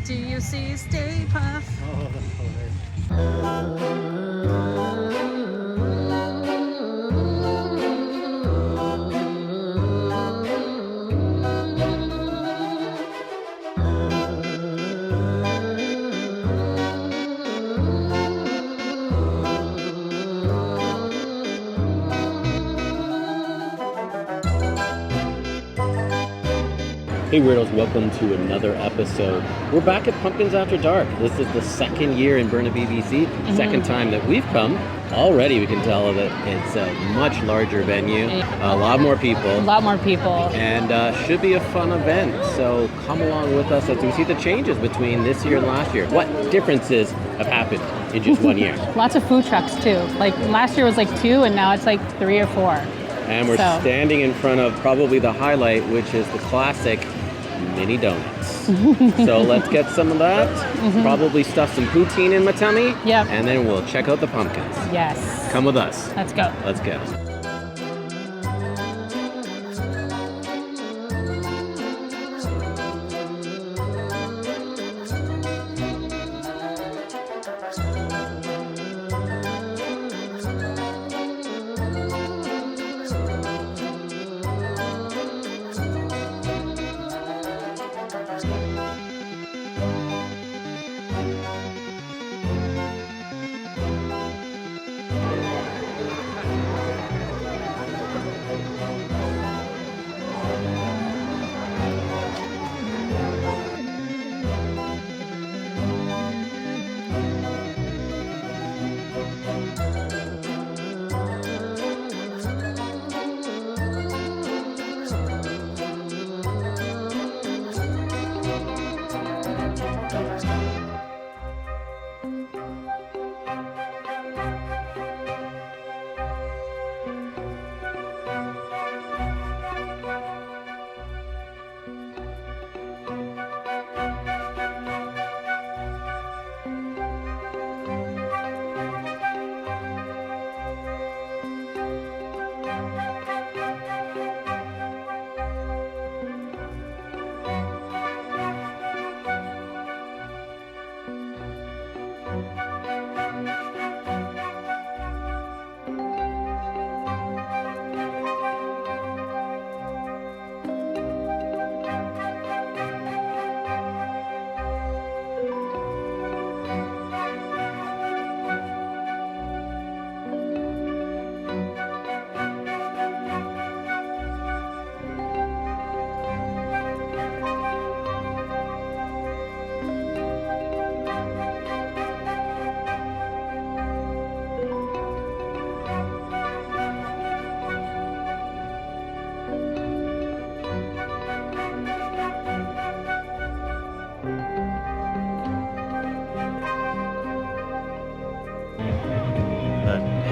Do you see Stay Puft? Oh, that's hilarious. Hey Weirdos, welcome to another episode. We're back at Pumpkins After Dark. This is the second year in Burnaby, BC. Second time that we've come. Already we can tell that it's a much larger venue, a lot more people. And should be a fun event. So come along with us as we see the changes between this year and last year. What differences have happened in just 1 year? Lots of food trucks too. Like last year was like 2 and now it's like 3 or 4. And we're standing in front of probably the highlight, which is the classic mini donuts. So let's get some of that. Probably stuff some poutine in my tummy. Yep. And then we'll check out the pumpkins. Yes. Come with us. Let's go. Let's go.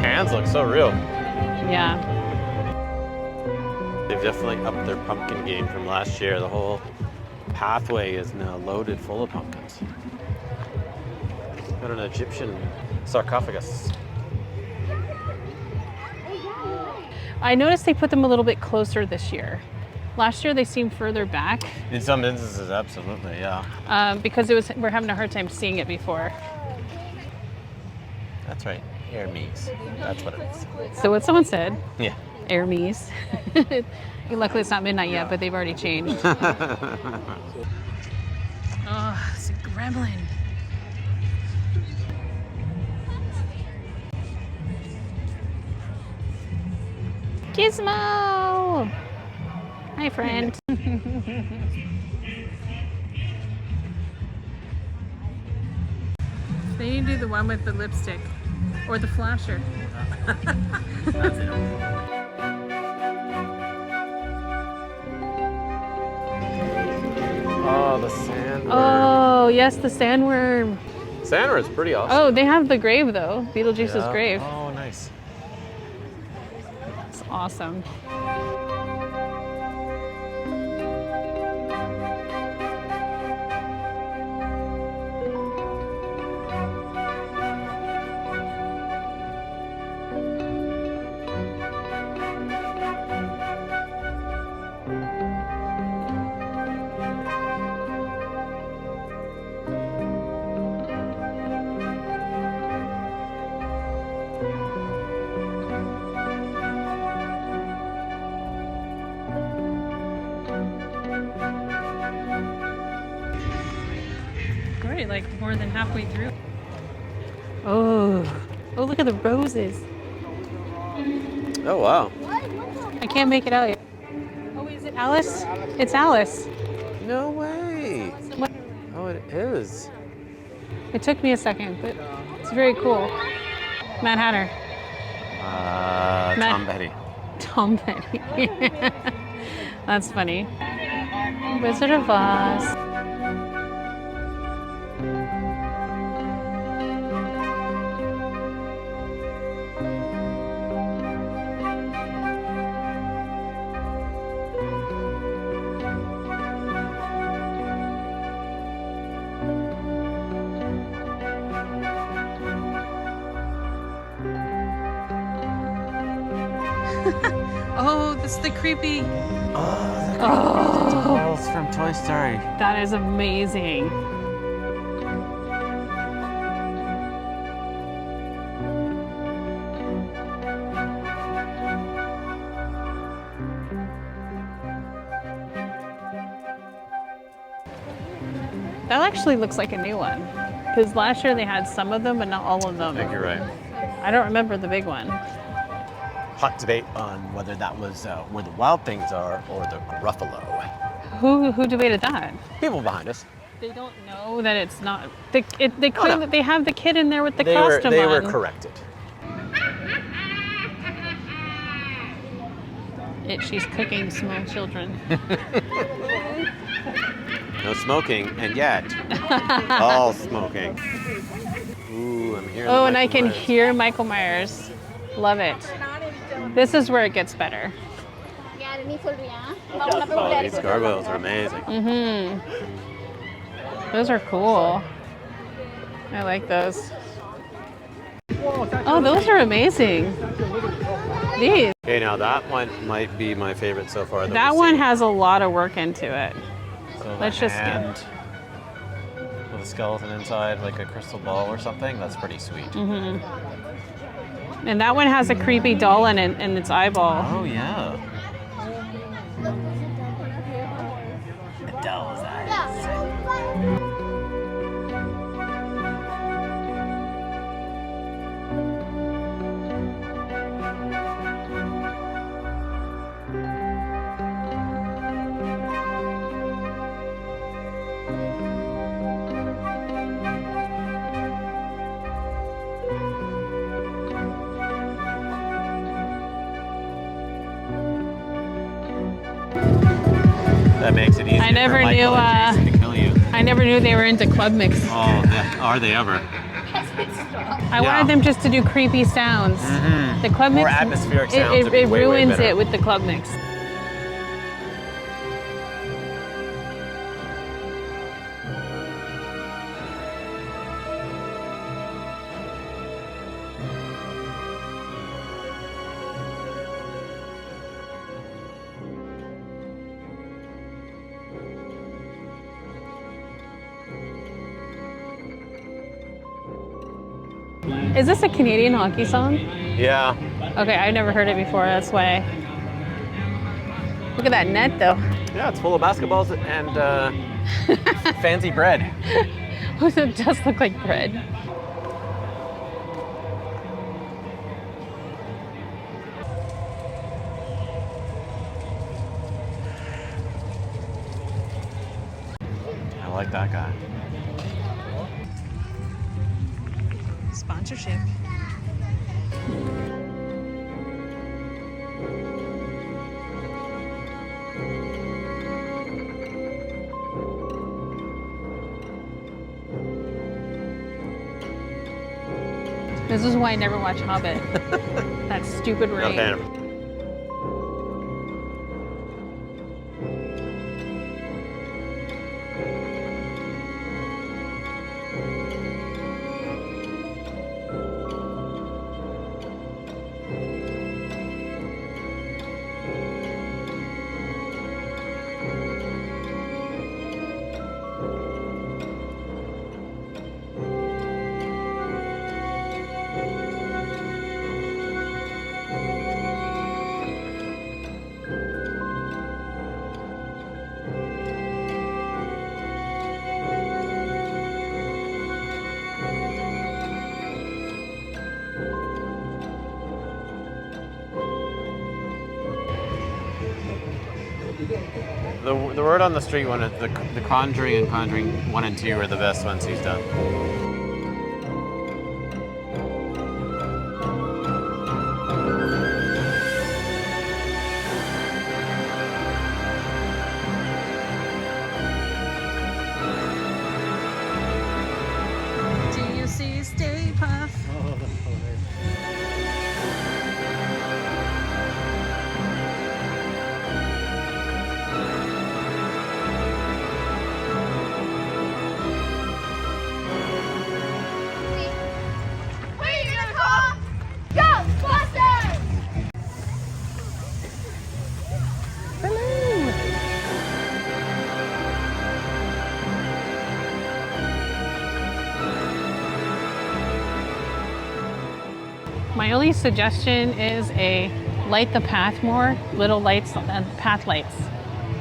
Hands look so real. Yeah. They've definitely upped their pumpkin game from last year. The whole pathway is now loaded full of pumpkins. Got an Egyptian sarcophagus. I noticed they put them a little bit closer this year. Last year they seemed further back. In some instances, absolutely, yeah. Because we're having a hard time seeing it before. That's right. Hermes. That's what it is. So what someone said. Yeah. Hermes. Luckily it's not midnight yet, but they've already changed. Oh, it's a gremlin. Gizmo! Hi, friend. They need to do the one with the lipstick. Or the flasher. That's it. Oh, the sandworm. Oh, yes, the sandworm. Sandworm's pretty awesome. Oh, they have the grave, though. Beetlejuice's grave. Oh, nice. It's awesome. already like more than halfway through. Oh, look at the roses. Oh, wow. I can't make it out yet. Oh, is it Alice? It's Alice. No way. Oh, it is. It took me a second, but it's very cool. Mad Hatter. Tom Petty. Tom Petty. That's funny. Wizard of Oz. Oh, that's the creepy. Oh, the dolls from Toy Story. That is amazing. That actually looks like a new one. Because last year they had some of them, but not all of them. I think you're right. I don't remember the big one. Hot debate on whether that was where the wild things are or the Gruffalo. Who debated that? People behind us. They don't know that it's not. They claim that they have the kid in there with the They costume were on. corrected. She's cooking small children. No smoking, and yet all smoking. Ooh, I'm hearing. Oh, and I Michael can Myers. hear Michael Myers. Love it. This is where it gets better. Oh, these gargoyles are amazing. Mm-hmm. Those are cool. I like those. Oh, those are amazing. These. Okay, now that one might be my favorite so far. That we've one seen. has a lot of work into it. So Let's just get. hand with a skeleton inside, like a crystal ball or something. That's pretty sweet. Mm-hmm. And that one has a creepy doll in its eyeball. Oh yeah. A doll's eyes. That makes it easy. I never for Michael knew, and Jason to kill you. I never knew they were into club mix. Oh, are they ever? I wanted them just to do creepy sounds. Mhm. The club More mix, atmospheric sounds would be it way, way ruins better. it with the club mix. Is this a Canadian hockey song? Yeah. Okay, I've never heard it before, that's why. Look at that net though. Yeah, it's full of basketballs and fancy bread. It does look like bread. I like that guy. Sponsorship. This is why I never watch Hobbit. That stupid Not a rain. fan of it. The word on the street one is the Conjuring and Conjuring 1 and 2 are the best ones he's done. Do you see Stay Puft? My only suggestion is light the path more, little lights and path lights.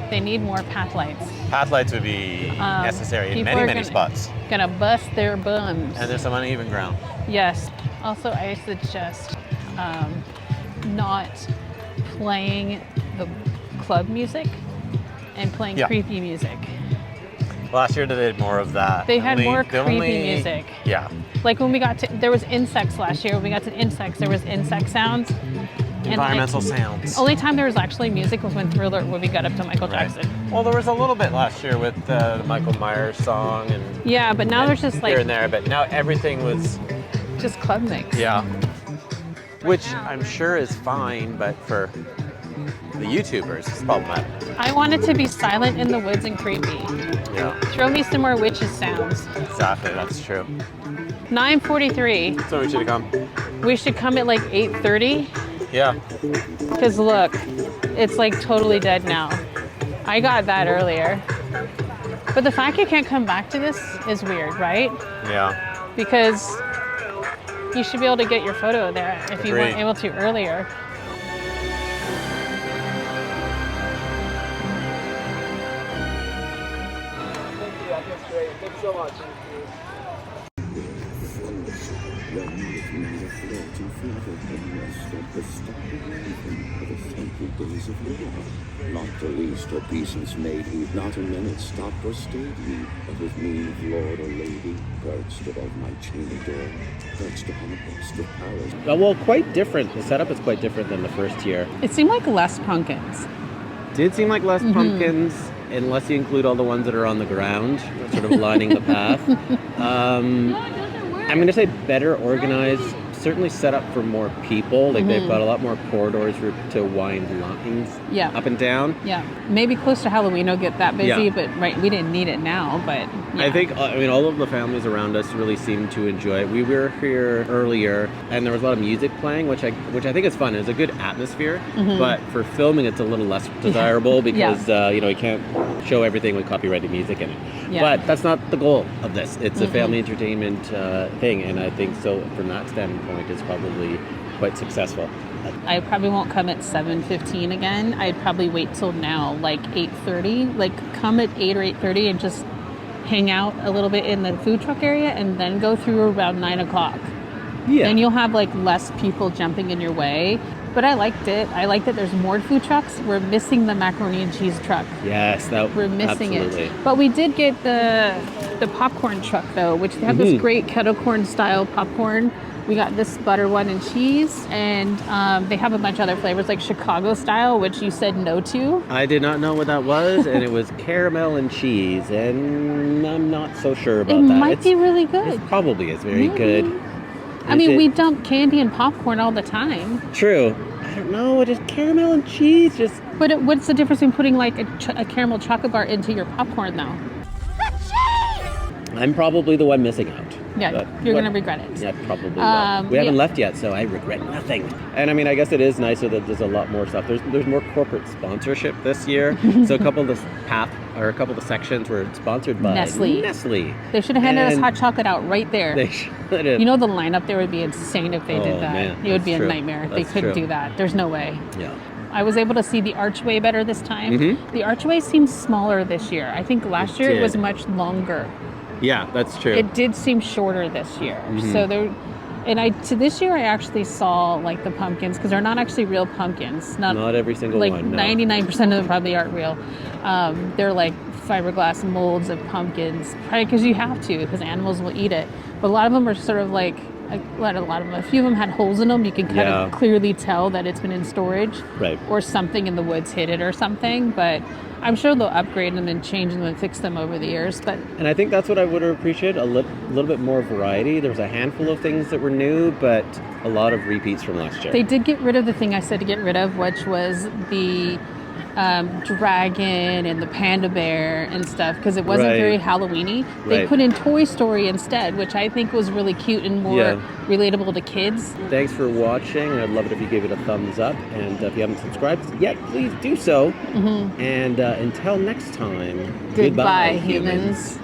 They need more path lights. Path lights would be necessary in many spots. Gonna bust their bums. And there's some uneven ground. Yes. Also, I suggest not playing the club music and playing creepy music. Last year they did more of that. They had more creepy music. Yeah. Like when we got to, there was insects last year. When we got to insects, there was insect sounds. Environmental sounds. Only time there was actually music was when we got up to Michael Jackson. Well, there was a little bit last year with the Michael Myers song and yeah, but now there's just like here and there. But now everything was just club mix. Yeah. Which I'm sure is fine, but for the YouTubers, it's problematic. I want it to be silent in the woods and creepy. Yeah. Throw me some more witches sounds. Exactly, that's true. 9:43. So we should have come. We should come at like 8:30. Yeah. Because look, it's like totally dead now. I got that earlier. But the fact you can't come back to this is weird, right? Yeah. Because you should be able to get your photo there if you weren't able to earlier. Thanks so much. Not the least obeisance made he, not a minute stopped or stayed he, but with mien of lord or lady, perched above my chamber door, perched upon a bust of Paris. Well, quite different. The setup is quite different than the first year. It seemed like less pumpkins. Did seem like less pumpkins, unless you include all the ones that are on the ground, sort of lining the path. I'm going to say better organized, certainly set up for more people. Like they've got a lot more corridors to wind lines up and down. Yeah, maybe close to Halloween it'll get that busy, but we didn't need it now, but yeah. I think, all of the families around us really seemed to enjoy it. We were here earlier and there was a lot of music playing, which I think is fun. It's a good atmosphere, but for filming it's a little less desirable because, we can't show everything with copyrighted music in it. Yeah. But that's not the goal of this. It's a family entertainment thing, and I think so from that standpoint it's probably quite successful. I probably won't come at 7:15 again. I'd probably wait till now, like 8:30. Like come at 8 or 8:30 and just hang out a little bit in the food truck area and then go through around 9 o'clock. Yeah. And you'll have like less people jumping in your way. But I liked it. I like that there's more food trucks. We're missing the macaroni and cheese truck. Yes, we're missing absolutely. it. But we did get the popcorn truck though, which they have this great kettle corn style popcorn. We got this butter one and cheese, and they have a bunch of other flavors like Chicago style, which you said no to. I did not know what that was, and it was caramel and cheese, and I'm not so sure about that. It might be really good. It probably is very good. We dump candy and popcorn all the time. True. I don't know, just caramel and cheese, just... But what's the difference in putting like a caramel chocolate bar into your popcorn though? I'm probably the one missing out. Yeah, you're going to regret it. Yeah, probably will. We haven't left yet, so I regret nothing. And I guess it is nicer that there's a lot more stuff. There's more corporate sponsorship this year. So a couple of the sections were sponsored by Nestle. They should have handed us hot chocolate out right there. They should have. You know the lineup there would be insane if they did that. Man, it would be a nightmare. They couldn't do that. There's no way. Yeah. I was able to see the archway better this time. The archway seems smaller this year. I think last year it was much longer. Yeah, that's true. It did seem shorter this year. So And to this year, I actually saw like the pumpkins because they're not actually real pumpkins. Not every single like one. No. 99% of them probably aren't real. They're like fiberglass molds of pumpkins, probably because you have to, because animals will eat it. But a lot of them are sort of like a few of them had holes in them. You can kind of clearly tell that it's been in storage, right? Or something in the woods hit it or something. But I'm sure they'll upgrade them and change them and fix them over the years. And I think that's what I would have appreciated, a little bit more variety. There was a handful of things that were new, but a lot of repeats from last year. They did get rid of the thing I said to get rid of, which was the dragon and the panda bear and stuff, because it wasn't very Halloween-y. They put in Toy Story instead, which I think was really cute and more relatable to kids. Thanks for watching. I'd love it if you gave it a thumbs up. And if you haven't subscribed yet, please do so. And until next time, goodbye humans.